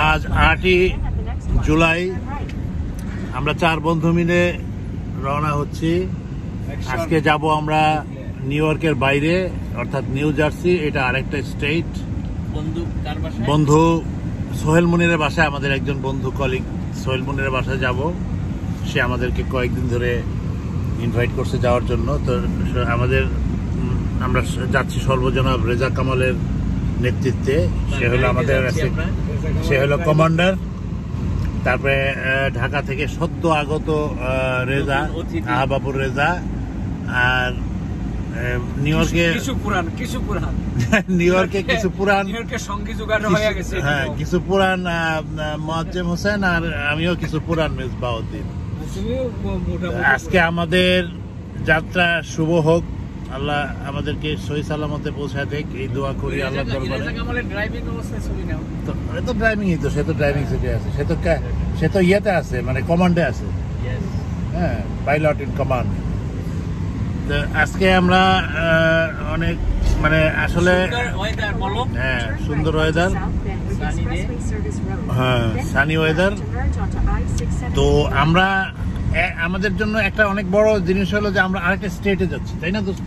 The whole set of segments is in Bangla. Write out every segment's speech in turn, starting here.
আজ 8ই জুলাই আমরা 4 বন্ধু মিলে রওনা হচ্ছি। আজকে যাব আমরা নিউ ইয়র্কের বাইরে, অর্থাৎ নিউ জার্সি। এটা আরেকটা স্টেট। বন্ধু সোহেল মুনিরের বাসায়, আমাদের একজন বন্ধু কলিগ সোহেল মুনিরের বাসায় যাব। সে আমাদেরকে কয়েকদিন ধরে ইনভাইট করছে যাওয়ার জন্য। তো আমরা যাচ্ছি সর্বজনাব রেজা কামালের নেতৃত্বে। সে হলো কমান্ডার। তারপরে ঢাকা থেকে সদ্য আগত রেজা, আহবাবুর রেজা। আর নিউ ইয়র্কে কিছু পুরান হ্যাঁ, কিছু পুরান মোয়াজ্জেম হোসেন, আর আমিও কিছু পুরান মেজবাউদ্দিন। আজকে আমাদের যাত্রা শুভ হোক, আল্লাহ আমাদেরকে সহি সালামতে পৌঁছায় দেখ, এই দোয়া করি আল্লাহ দরবারে। তো ড্রাইভিংই তো, সে তো ড্রাইভিং সিটে আছে, সে তো ইয়েতে আছে, মানে কমান্ডে আছে। হ্যাঁ, পাইলট ইন কমান্ড। তো আজকে আমরা অনেক মানে আসলে হ্যাঁ সুন্দর ওয়েদার, হ্যাঁ সানি ওয়েদার। তো আমরা আমাদের জন্য একটা অনেক বড় জিনিস হলো যে আমরা আরেকটা স্টেটে যাচ্ছি, তাই না দোস্ত?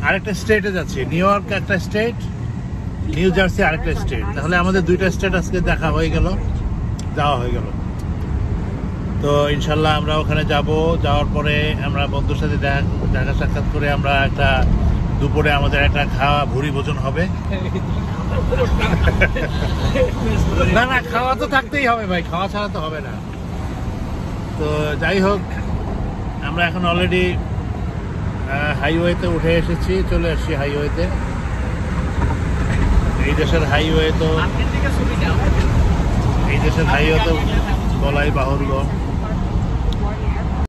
আরেকটা স্টেটে যাচ্ছি। নিউ ইয়র্ক একটা স্টেট, নিউ জার্সি আরেকটা স্টেট। তাহলে আমাদের 2টা স্টেট আজকে দেখা হয়ে গেল, যাওয়া হয়ে গেল। তো ইনশাল্লাহ আমরা ওখানে যাব। যাওয়ার পরে আমরা বন্ধুর সাথে দেখা সাক্ষাৎ করে আমরা একটা দুপুরে আমাদের একটা খাওয়া ভুরি ভোজন হবে। না না, খাওয়া তো থাকতেই হবে ভাই, খাওয়া ছাড়া তো হবে না। তো যাই হোক, আমরা এখন অলরেডি হাইওয়েতে উঠে এসেছি, চলে এসেছি হাইওয়েতে। এই দেশের হাইওয়ে তো বলাই বাহুল্য।